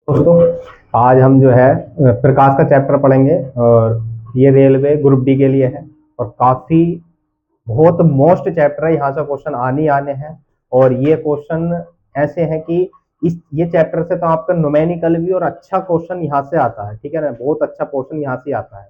दोस्तों, आज हम जो है प्रकाश का चैप्टर पढ़ेंगे और ये रेलवे ग्रुप डी के लिए है। और काफी बहुत मोस्ट चैप्टर है, यहाँ से क्वेश्चन आने ही आने हैं। और ये क्वेश्चन ऐसे हैं कि इस ये चैप्टर से तो आपका न्यूमेरिकल भी और अच्छा क्वेश्चन यहाँ से आता है, ठीक है ना। बहुत अच्छा क्वेश्चन यहाँ से आता है।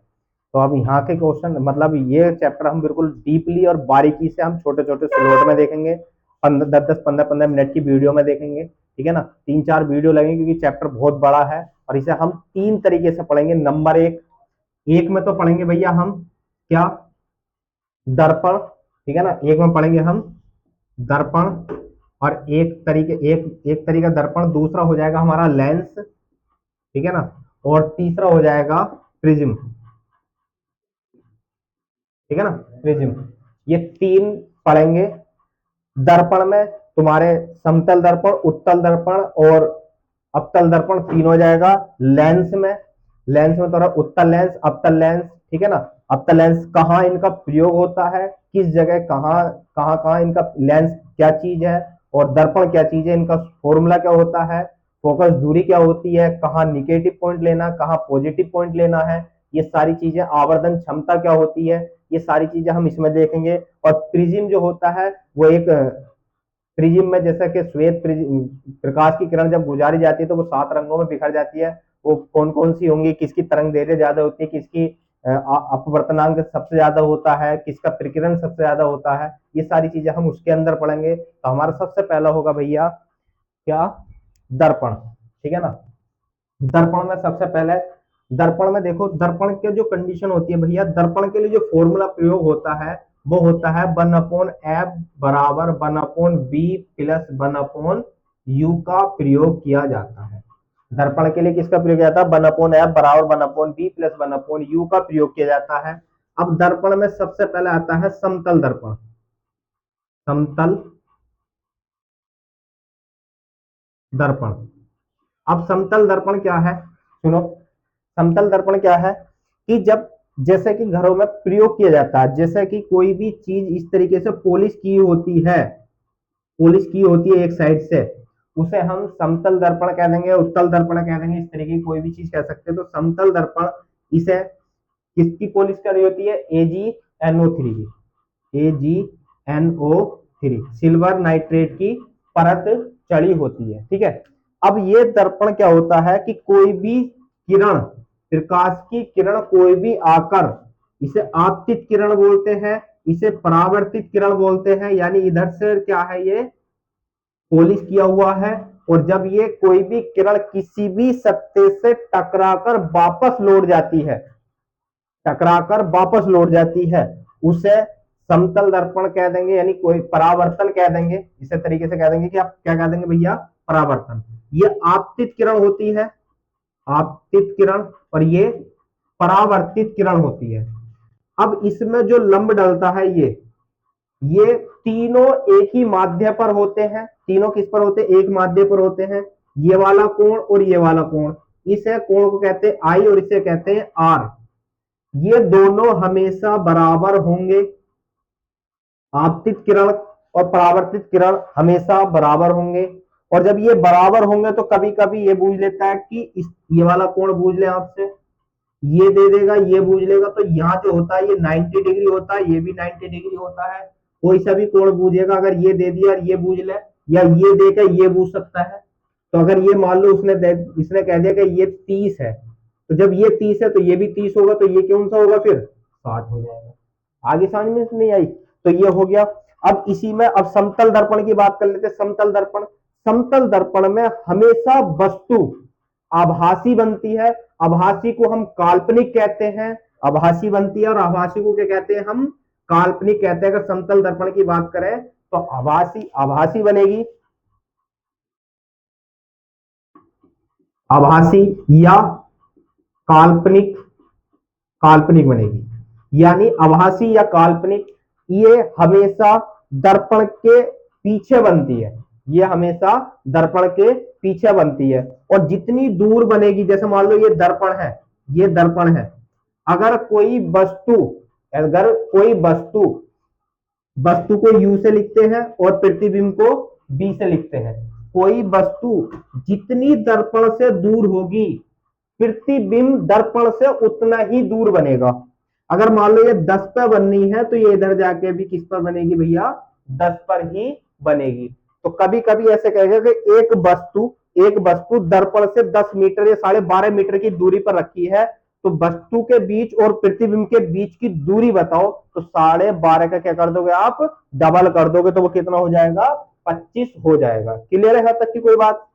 तो अब यहाँ के क्वेश्चन मतलब ये चैप्टर हम बिल्कुल डीपली और बारीकी से हम छोटे छोटे स्लॉट में देखेंगे। 15 10 10 15 15 मिनट की वीडियो में देखेंगे, ठीक है ना। 3 4 वीडियो लगेंगे क्योंकि चैप्टर बहुत बड़ा है। और इसे हम 3 तरीके से पढ़ेंगे। नंबर एक, एक में तो पढ़ेंगे भैया हम क्या, दर्पण, ठीक है ना। एक में पढ़ेंगे हम दर्पण। और एक तरीका दर्पण, दूसरा हो जाएगा हमारा लेंस, ठीक है ना। और तीसरा हो जाएगा प्रिज्म, ठीक है ना, प्रिज्म। ये 3 पढ़ेंगे। दर्पण में तुम्हारे समतल दर्पण, उत्तल दर्पण और अवतल दर्पण तीन हो जाएगा। लेंस में तुम्हारा उत्तल लेंस, अवतल लेंस, ठीक है ना। अवतल लेंस कहाँ इनका प्रयोग होता है, किस जगह, कहाँ कहाँ कहाँ इनका लेंस क्या चीज है, और दर्पण क्या चीज है, इनका फॉर्मूला क्या होता है, फोकस दूरी क्या होती है, कहाँ निगेटिव पॉइंट लेना, कहाँ पॉजिटिव पॉइंट लेना है, ये सारी चीजें, आवर्धन क्षमता क्या होती है, ये सारी चीजें हम इसमें देखेंगे। और प्रिज्म जो होता है वो एक, प्रिज्म में जैसा कि श्वेत प्रकाश की किरण जब गुजारी जाती है तो वो 7 रंगों में बिखर जाती है। वो कौन कौन सी होंगी, किसकी तरंग दैर्घ्य ज्यादा होती है, किसकी अपवर्तनांक सबसे ज्यादा होता है, किसका प्रकीर्णन सबसे ज्यादा होता है, ये सारी चीजें हम उसके अंदर पढ़ेंगे। तो हमारा सबसे पहला होगा भैया क्या, दर्पण, ठीक है ना। दर्पण में सबसे पहले, दर्पण में देखो, दर्पण के जो कंडीशन होती है भैया, दर्पण के लिए जो फॉर्मूला प्रयोग होता है वो होता है 1/f बराबर 1/b प्लस 1/u का प्रयोग किया जाता है। दर्पण के लिए किसका प्रयोग किया जाता है, 1/f बराबर 1/b प्लस 1/u का प्रयोग किया जाता है। अब दर्पण में सबसे पहले आता है समतल दर्पण। समतल दर्पण। अब समतल दर्पण क्या है, सुनो। समतल दर्पण क्या है कि जब, जैसे कि घरों में प्रयोग किया जाता है, जैसे कि कोई भी चीज इस तरीके से पॉलिश की होती है, पॉलिश की होती है एक साइड से, उसे हम समतल दर्पण कह देंगे, उत्तल दर्पण कह देंगे, इस तरीके की कोई भी चीज कह सकते हैं। तो समतल दर्पण, इसे किसकी पॉलिश करी होती है, AgNO3 की, AgNO3 सिल्वर नाइट्रेट की परत चढ़ी होती है, ठीक है। अब ये दर्पण क्या होता है कि कोई भी किरण, प्रकाश की किरण कोई भी आकर, इसे आपतित किरण बोलते हैं, इसे परावर्तित किरण बोलते हैं। यानी इधर से क्या है, ये पॉलिश किया हुआ है, और जब ये कोई भी किरण किसी भी सत्ते से टकराकर वापस लौट जाती है, टकराकर वापस लौट जाती है, उसे समतल दर्पण कह देंगे, यानी कोई परावर्तन कह देंगे। इसे तरीके से कह देंगे कि आप क्या कह देंगे भैया, परावर्तन। ये आपतित किरण होती है, आपतित किरण, और ये परावर्तित किरण होती है। अब इसमें जो लंब डलता है, ये तीनों एक ही माध्य पर होते हैं। तीनों किस पर होते हैं, एक माध्य पर होते हैं। ये वाला कोण और ये वाला कोण, इस कोण को कहते हैं आई और इसे कहते हैं आर। ये दोनों हमेशा बराबर होंगे। आपतित किरण और परावर्तित किरण हमेशा बराबर होंगे। और जब ये बराबर होंगे तो कभी कभी ये बूझ लेता है कि ये वाला कोण बूझ ले आपसे, ये दे देगा, ये बूझ लेगा, तो यहाँ जो होता है ये 90 डिग्री होता है, ये भी 90 डिग्री होता है। कोई सा भी कोण बूझेगा, अगर ये दे दिया और ये बूझ ले, या ये देकर ये बूझ सकता है। तो अगर ये मान लो इसने कह दिया कि ये 30 है, तो जब ये 30 है तो ये भी 30 होगा, तो ये कौन सा होगा, फिर 60 हो जाएगा। आगे समझ में नहीं आई, तो ये हो गया। अब इसी में अब समतल दर्पण की बात कर लेते हैं। समतल दर्पण, समतल दर्पण में हमेशा वस्तु आभासी बनती है। आभासी को हम काल्पनिक कहते हैं, आभासी बनती है, और आभासी को क्या कहते हैं, हम काल्पनिक कहते हैं। अगर समतल दर्पण की बात करें तो आभासी आभासी बनेगी, आभासी या काल्पनिक, काल्पनिक बनेगी। यानी आभासी या काल्पनिक, ये हमेशा दर्पण के पीछे बनती है, ये हमेशा दर्पण के पीछे बनती है। और जितनी दूर बनेगी, जैसे मान लो ये दर्पण है, ये दर्पण है, अगर कोई वस्तु, अगर कोई वस्तु, वस्तु को यू से लिखते हैं और प्रतिबिंब को बी से लिखते हैं। कोई वस्तु जितनी दर्पण से दूर होगी, प्रतिबिंब दर्पण से उतना ही दूर बनेगा। अगर मान लो ये 10 पर बननी है तो ये इधर जाके भी किस पर बनेगी भैया, 10 पर ही बनेगी। तो कभी कभी ऐसे कहेगा कि एक वस्तु दर्पण से 10 मीटर या 12.5 मीटर की दूरी पर रखी है, तो वस्तु के बीच और प्रतिबिंब के बीच की दूरी बताओ। तो 12.5 का क्या कर दोगे आप, डबल कर दोगे, तो वो कितना हो जाएगा, 25 हो जाएगा। क्लियर है यहां तक की कोई बात,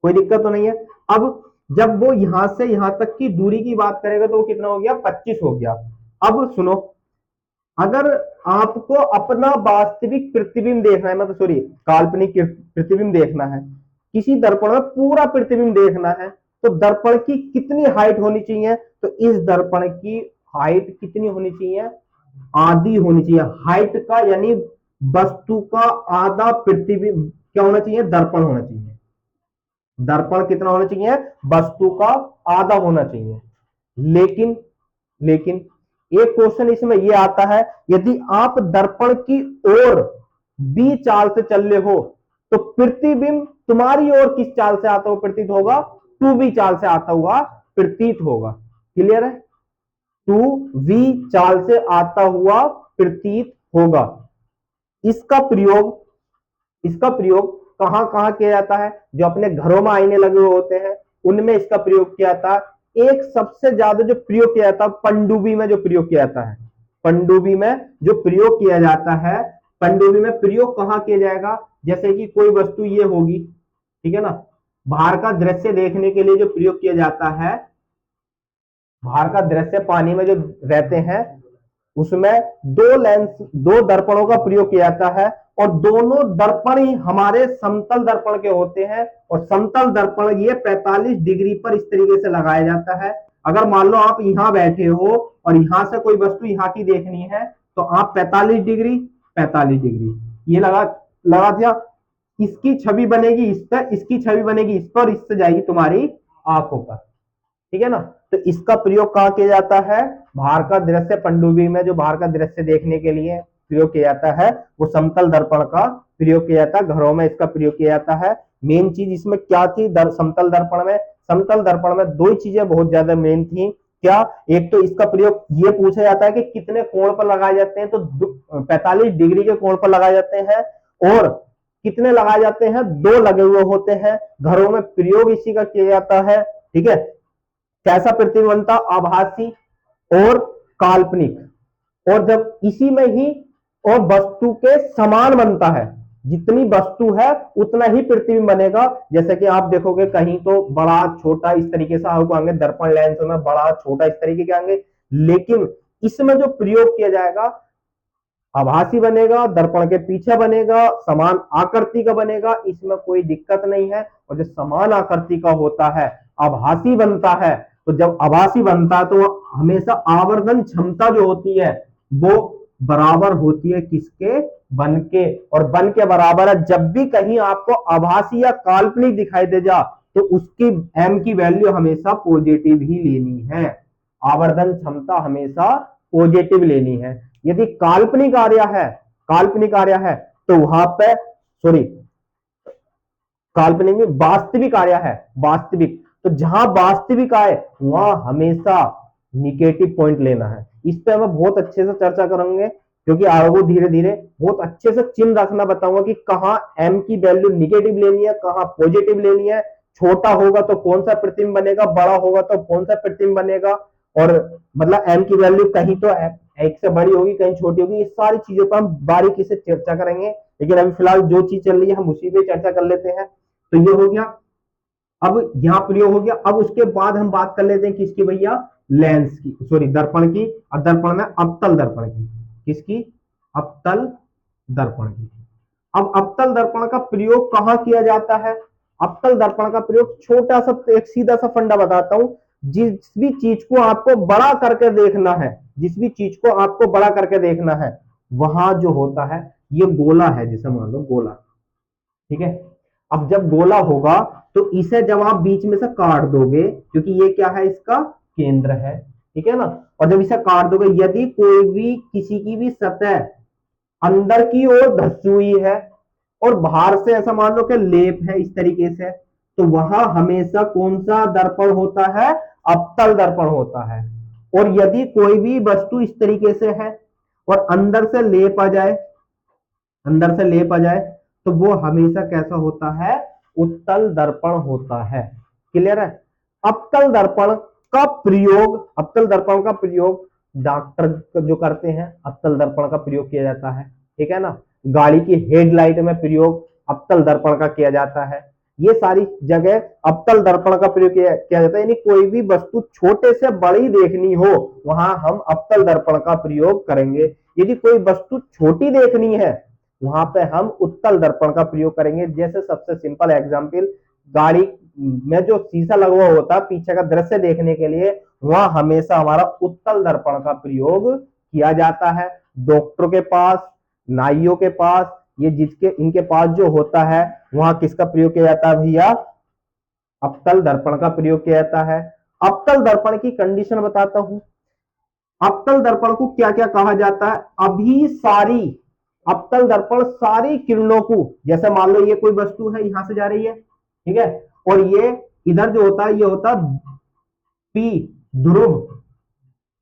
कोई दिक्कत तो नहीं है। अब जब वो यहां से यहां तक की दूरी की बात करेगा तो वो कितना हो गया, 25 हो गया। अब सुनो, अगर आपको अपना वास्तविक प्रतिबिंब देखना है, मतलब सॉरी काल्पनिक प्रतिबिंब देखना है, किसी दर्पण में पूरा प्रतिबिंब देखना है, तो दर्पण की कितनी हाइट होनी चाहिए, तो इस दर्पण की हाइट कितनी होनी चाहिए, आधी होनी चाहिए। हाइट का यानी वस्तु का आधा प्रतिबिंब क्या होना चाहिए, दर्पण होना चाहिए। दर्पण कितना होना चाहिए, वस्तु का आधा होना चाहिए। लेकिन लेकिन एक क्वेश्चन इसमें यह आता है, यदि आप दर्पण की ओर बी चाल से चल रहे हो, तो प्रतिबिंब तुम्हारी ओर किस चाल से आता हुआ प्रतीत होगा, टू बी चाल से आता हुआ प्रतीत होगा। क्लियर है, टू वी चाल से आता हुआ प्रतीत होगा। इसका प्रयोग इसका प्रयोग कहां कहां किया जाता है, जो अपने घरों में आईने लगे हुए होते हैं उनमें इसका प्रयोग किया जाता है। एक सबसे ज्यादा जो प्रयोग किया जाता है पनडुब्बी में, जो प्रयोग किया जाता है पनडुब्बी में जो प्रयोग किया जाता है, पनडुब्बी में प्रयोग कहां किया जाएगा, जैसे कि कोई वस्तु ये होगी, ठीक है ना, बाहर का दृश्य देखने के लिए जो प्रयोग किया जाता है, बाहर का दृश्य पानी में जो रहते हैं उसमें दो दर्पणों का प्रयोग किया जाता है, और दोनों दर्पण ही हमारे समतल दर्पण के होते हैं। और समतल दर्पण ये 45 डिग्री पर इस तरीके से लगाया जाता है। अगर मान लो आप यहां बैठे हो और यहां से कोई वस्तु यहां की देखनी है, तो आप 45 डिग्री ये लगा लगा दिया, इसकी छवि बनेगी इस पर, इसकी छवि बनेगी इस पर, इससे जाएगी तुम्हारी आंखों पर। ठीक है ना, तो इसका प्रयोग कहां किया जाता है, बाहर का दृश्य पनडुब्बी में जो बाहर का दृश्य देखने के लिए प्रयोग किया जाता है, वो समतल दर्पण का प्रयोग किया जाता है। घरों में इसका प्रयोग किया जाता है। मेन चीज इसमें क्या थी, समतल दर्पण में, समतल दर्पण में दो ही चीजें बहुत ज्यादा मेन थी। क्या, एक तो इसका प्रयोग ये पूछा जाता है कि कितने कोण पर लगाए जाते हैं, तो 45 डिग्री के कोण पर लगाए जाते हैं। और कितने लगाए जाते हैं, दो लगे हुए होते हैं। घरों में प्रयोग इसी का किया जाता है। ठीक है, कैसा प्रतिबिंब बनता, आभासी और काल्पनिक। और जब इसी में ही और वस्तु के समान बनता है, जितनी वस्तु है उतना ही प्रतिबिंब बनेगा। जैसे कि आप देखोगे कहीं तो बड़ा छोटा इस तरीके से आपको आएंगे, दर्पण लेंस में बड़ा छोटा इस तरीके के आएंगे, लेकिन इसमें जो प्रयोग किया जाएगा आभासी बनेगा, दर्पण के पीछे बनेगा, समान आकृति का बनेगा, इसमें कोई दिक्कत नहीं है। और जो समान आकृति का होता है, आभासी बनता है, तो जब आभासी बनता है तो हमेशा आवर्धन क्षमता जो होती है वो बराबर होती है किसके, बन के। और बन के बराबर है, जब भी कहीं आपको आभासी या काल्पनिक दिखाई दे जा तो उसकी एम की वैल्यू हमेशा पॉजिटिव ही लेनी है। आवर्धन क्षमता हमेशा पॉजिटिव लेनी है। यदि काल्पनिक आर्या है तो वहां पे सॉरी काल्पनिक में वास्तविक आर्या है, वास्तविक, तो जहां वास्तविक आए वहां हमेशा निगेटिव पॉइंट लेना है। इस पे मैं बहुत अच्छे से चर्चा करेंगे, क्योंकि आगे धीरे धीरे बहुत अच्छे से चिन्ह रखना बताऊंगा कि कहां एम की वैल्यू निगेटिव लेनी है, कहां पॉजिटिव लेनी है। छोटा होगा तो कौन सा प्रतिबिंब बनेगा, बड़ा होगा तो कौन सा प्रतिबिंब बनेगा। और मतलब एम की वैल्यू कहीं तो एक से बड़ी होगी, कहीं छोटी होगी। ये सारी चीजों पर हम बारीकी से चर्चा करेंगे, लेकिन अभी फिलहाल जो चीज चल रही है हम उसी पे चर्चा कर लेते हैं। तो ये हो गया, अब यहां प्रयोग हो गया। अब उसके बाद हम बात कर लेते हैं किसकी भैया, लेंस की, सॉरी दर्पण की। और दर्पण में अवतल दर्पण की, किसकी, अवतल दर्पण की। अब अवतल दर्पण का प्रयोग कहां किया जाता है, अवतल दर्पण का प्रयोग छोटा सा एक सीधा सा फंडा बताता हूं। जिस भी चीज को आपको बड़ा करके देखना है, जिस भी चीज को आपको बड़ा करके देखना है, वहां जो होता है, ये गोला है, जैसे मान लो गोला, ठीक है। अब जब गोला होगा तो इसे जब आप बीच में से काट दोगे, क्योंकि ये क्या है, इसका केंद्र है, ठीक है ना। और जब इसे काट दोगे, यदि कोई भी किसी की भी सतह अंदर की ओर धंसी हुई है, और बाहर से ऐसा मान लो कि लेप है इस तरीके से, तो वहां हमेशा कौन सा दर्पण होता है? अवतल दर्पण होता है। और यदि कोई भी वस्तु इस तरीके से है और अंदर से लेप आ जाए, अंदर से लेप आ जाए, तो वो हमेशा कैसा होता है? उत्तल दर्पण होता है। क्लियर है? अवतल दर्पण का प्रयोग, अवतल दर्पण का प्रयोग डॉक्टर जो करते हैं, अवतल दर्पण का प्रयोग किया जाता है। ठीक है ना? गाड़ी की हेडलाइट में प्रयोग अवतल दर्पण का किया जाता है। ये सारी जगह अवतल दर्पण का प्रयोग किया जाता है। यानी कोई भी वस्तु छोटे से बड़ी देखनी हो, वहां हम अवतल दर्पण का प्रयोग करेंगे। यदि कोई वस्तु छोटी देखनी है, वहां पे हम उत्तल दर्पण का प्रयोग करेंगे। जैसे सबसे सिंपल एग्जांपल, गाड़ी में जो शीशा लगा हुआ होता है पीछे का दृश्य देखने के लिए, वहां हमेशा हमारा उत्तल दर्पण का प्रयोग किया जाता है। डॉक्टरों के पास, नाइयों के पास, ये जिसके इनके पास जो होता है, वहां किसका प्रयोग किया जाता है भैया? अवतल दर्पण का प्रयोग किया जाता है। अवतल दर्पण की कंडीशन बताता हूं। अवतल दर्पण को क्या क्या कहा जाता है? अभिसारी। अवतल दर्पण सारी किरणों को, जैसे मान लो ये कोई वस्तु है, यहां से जा रही है, ठीक है, और ये इधर जो होता है, ये होता है पी ध्रुव,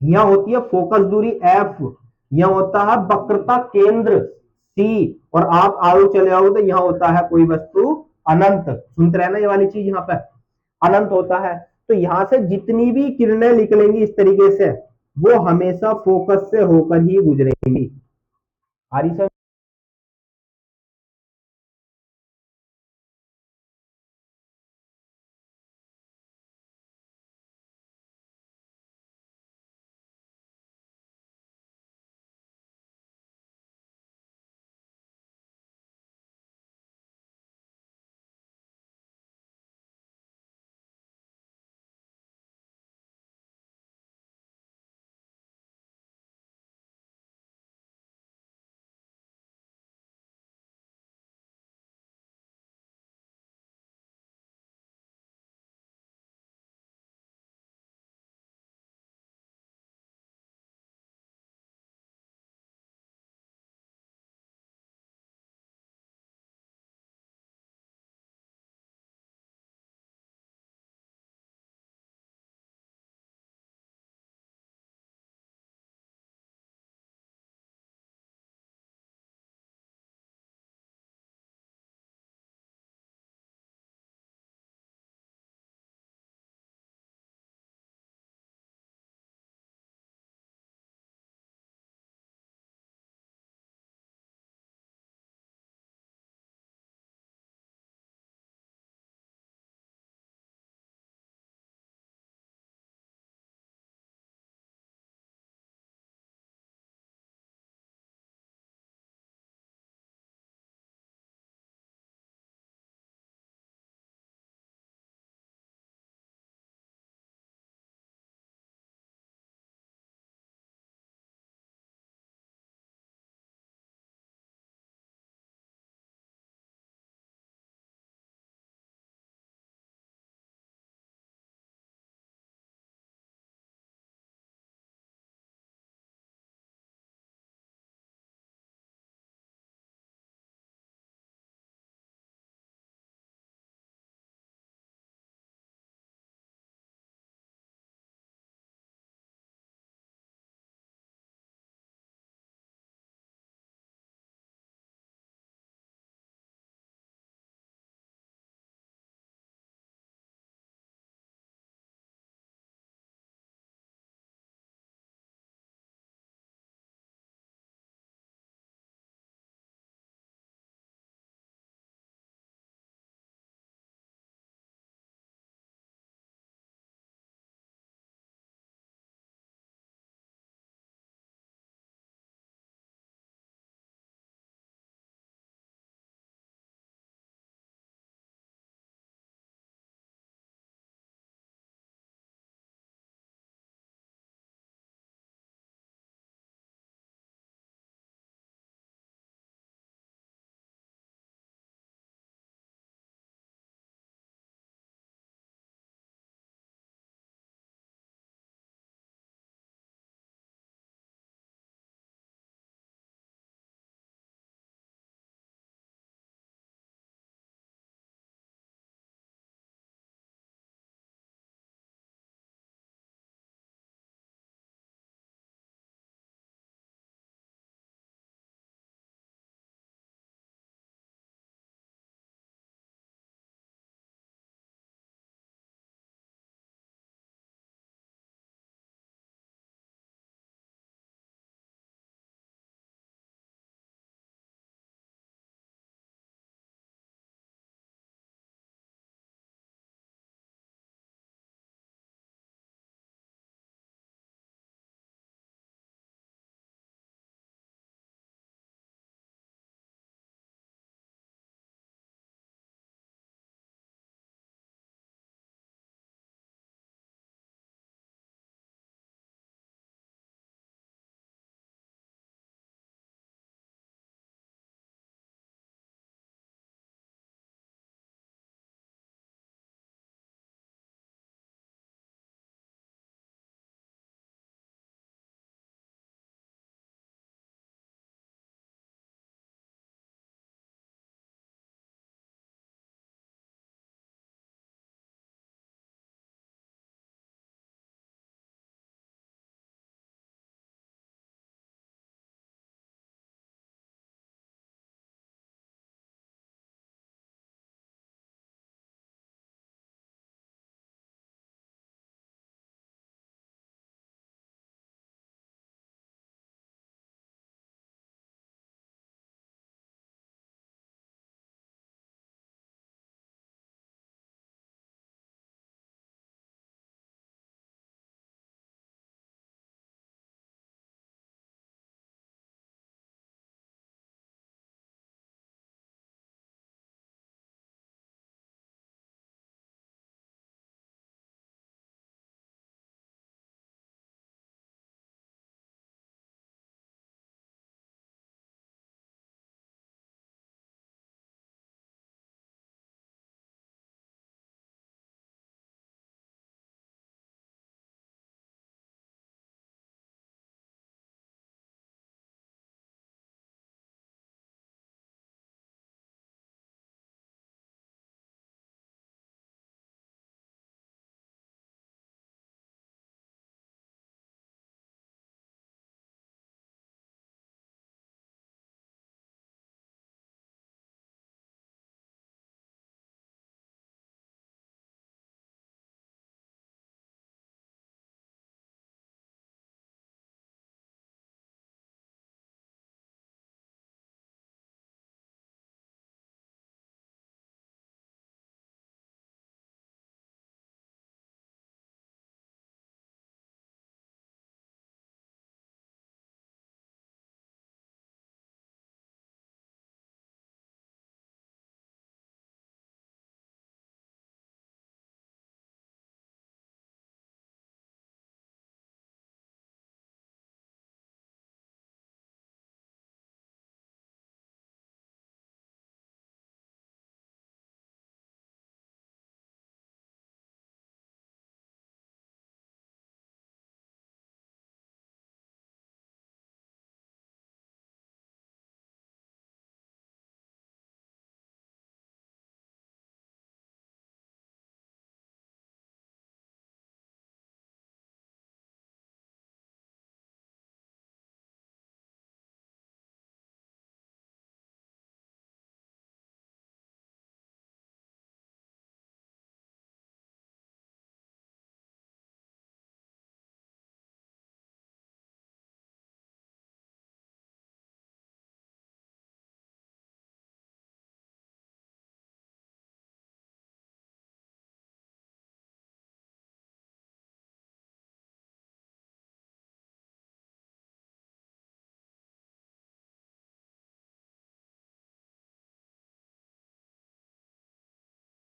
यहां होती है फोकस दूरी एफ, यहां होता है वक्रता केंद्र सी, और आप आगे चले आओ तो यहां होता है कोई वस्तु अनंत। सुनते रहना, ये वाली चीज यहां पर अनंत होता है। तो यहां से जितनी भी किरणें निकलेंगी इस तरीके से, वो हमेशा फोकस से होकर ही गुजरेंगी। आ रही